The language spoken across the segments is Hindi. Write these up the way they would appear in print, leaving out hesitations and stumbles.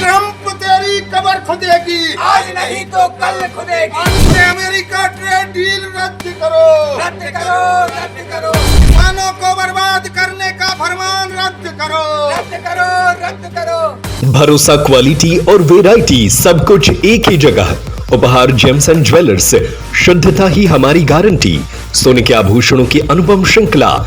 ट्रंप तेरी कबर खुदेगी, आज नहीं तो कल खुदेगी। हमसे अमेरिका ट्रेड डील रद्द करो, रद्द करो, रद्द करो, किसानों को बर्बाद करने का फरमान रद्द करो, रद्द करो, रद्द करो। भरोसा, क्वालिटी और वैरायटी सब कुछ एक ही जगह। उपहार जेम्स एंड ज्वेलर्स, शुद्धता ही हमारी गारंटी। सोने के आभूषणों की अनुपम श्रृंखला।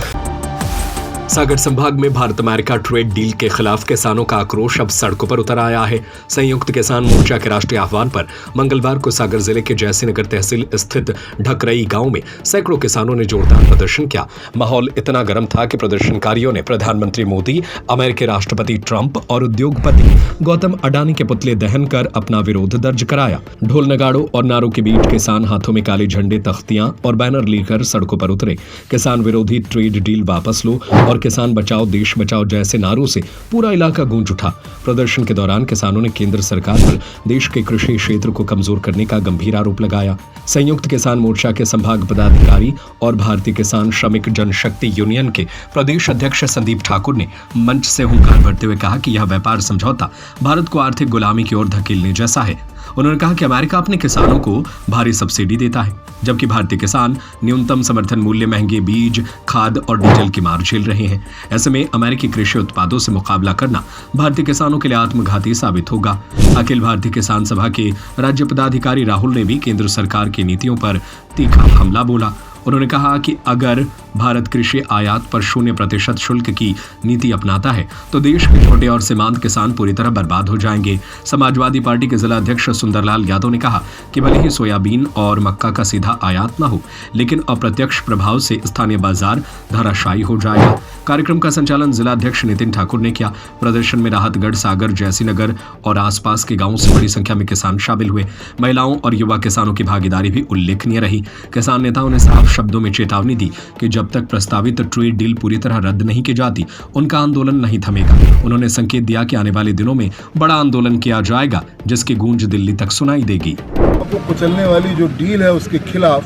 सागर संभाग में भारत अमेरिका ट्रेड डील के खिलाफ किसानों का आक्रोश अब सड़कों पर उतर आया है। संयुक्त किसान मोर्चा के राष्ट्रीय आह्वान पर मंगलवार को सागर जिले के जयसीनगर तहसील स्थित ढकरई गांव में सैकड़ों किसानों ने जोरदार प्रदर्शन किया। माहौल इतना गर्म था कि प्रदर्शनकारियों ने प्रधानमंत्री मोदी, अमेरिकी राष्ट्रपति ट्रंप और उद्योगपति गौतम अडानी के पुतले दहन कर अपना विरोध दर्ज कराया। ढोल नगाड़ों और नारों के बीच किसान हाथों में काले झंडे, तख्तियां और बैनर लेकर सड़कों पर उतरे। किसान विरोधी ट्रेड डील वापस लो और किसान बचाओ देश बचाओ जैसे नारों से पूरा इलाका गूंज उठा। प्रदर्शन के दौरान किसानों ने केंद्र सरकार पर देश के कृषि क्षेत्र को कमजोर करने का गंभीर आरोप लगाया। संयुक्त किसान मोर्चा के संभाग पदाधिकारी और भारतीय किसान श्रमिक जनशक्ति यूनियन के प्रदेश अध्यक्ष संदीप ठाकुर ने मंच से हुंकार भरते हुए कहा कि यह व्यापार समझौता भारत को आर्थिक गुलामी की ओर धकेलने जैसा है। उन्होंने कहा कि अमेरिका अपने किसानों को भारी सब्सिडी देता है, जबकि भारतीय किसान न्यूनतम समर्थन मूल्य, महंगे बीज, खाद और डीजल की मार झेल रहे हैं। ऐसे में अमेरिकी कृषि उत्पादों से मुकाबला करना भारतीय किसानों के लिए आत्मघाती साबित होगा। अखिल भारतीय किसान सभा के राज्य पदाधिकारी राहुल ने भी केंद्र सरकार की नीतियों पर तीखा हमला बोला। उन्होंने कहा कि अगर भारत कृषि आयात पर 0% शुल्क की नीति अपनाता है तो देश के छोटे और सीमांत किसान पूरी तरह बर्बाद हो जाएंगे। समाजवादी पार्टी के जिला अध्यक्ष सुंदरलाल यादव ने कहा कि भले ही सोयाबीन और मक्का का सीधा आयात न हो, लेकिन अप्रत्यक्ष प्रभाव से स्थानीय बाजार धराशायी हो जाएगा। कार्यक्रम का संचालन जिला अध्यक्ष नितिन ठाकुर ने किया। प्रदर्शन में राहतगढ़, सागर, जयसीनगर और आसपास के गांवों से बड़ी संख्या में किसान शामिल हुए। महिलाओं और युवा किसानों की भागीदारी भी उल्लेखनीय रही। किसान नेताओं ने साफ शब्दों में चेतावनी दी कि जब तक प्रस्तावित ट्रेड डील पूरी तरह रद्द नहीं की जाती, उनका आंदोलन नहीं थमेगा। उन्होंने संकेत दिया कि आने वाले दिनों में बड़ा आंदोलन किया जाएगा, जिसकी गूंज दिल्ली तक सुनाई देगी। को कुचलने वाली जो डील है उसके खिलाफ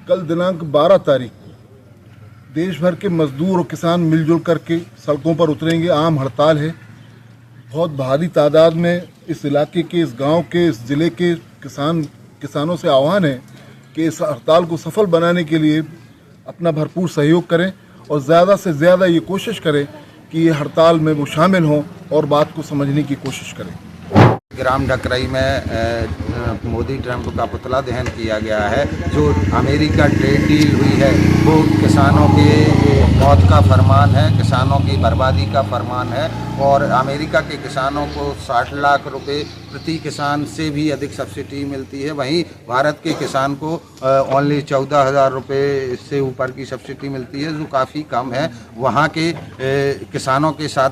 कल दिनांक 12 तारीख को देश भर के मजदूर और किसान मिलजुल करके सड़कों पर उतरेंगे। आम हड़ताल है। बहुत भारी तादाद में इस इलाके के, इस गांव के, इस जिले के किसानों से आह्वान है कि इस हड़ताल को सफल बनाने के लिए अपना भरपूर सहयोग करें और ज़्यादा से ज़्यादा ये कोशिश करें कि ये हड़ताल में वो शामिल हों और बात को समझने की कोशिश करें। ग्राम ढकरई में मोदी ट्रंप का पुतला दहन किया गया है। जो अमेरिका ट्रेड डील हुई है वो किसानों के मौत का फरमान है, किसानों की बर्बादी का फरमान है और अमेरिका के किसानों को 60 लाख रुपए प्रति किसान से भी अधिक सब्सिडी मिलती है। वहीं भारत के किसान को ओनली 14,000 रुपये से ऊपर की सब्सिडी मिलती है, जो काफ़ी कम है। वहाँ के किसानों के साथ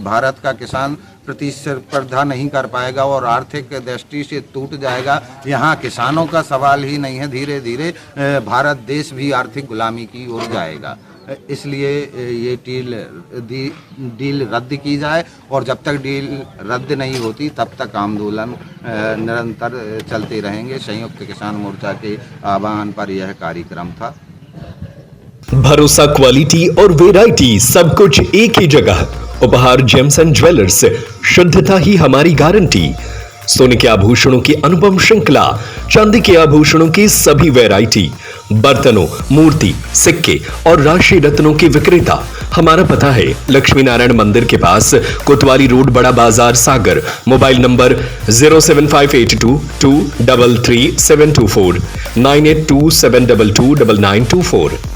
भारत का किसान प्रतिस्पर्धा नहीं कर पाएगा और आर्थिक दृष्टि से टूट जाएगा। यहाँ किसानों का सवाल ही नहीं है, धीरे धीरे भारत देश भी आर्थिक गुलामी की ओर जाएगा। इसलिए ये डील रद्द की जाए और जब तक डील रद्द नहीं होती तब तक आंदोलन निरंतर चलते रहेंगे। संयुक्त किसान मोर्चा के आह्वान पर यह कार्यक्रम था। भरोसा, क्वालिटी और वैरायटी सब कुछ एक ही जगह। उपहार जेम्स एंड ज्वेलर्स, शुद्धता ही हमारी गारंटी। सोने के आभूषणों की अनुपम श्रृंखला, चांदी के आभूषणों की सभी वैरायटी, बर्तनों, मूर्ति, सिक्के और राशि रत्नों के विक्रेता। हमारा पता है लक्ष्मी नारायण मंदिर के पास, कोतवाली रोड, बड़ा बाजार, सागर। Mobile number 07582233724, 9827229924।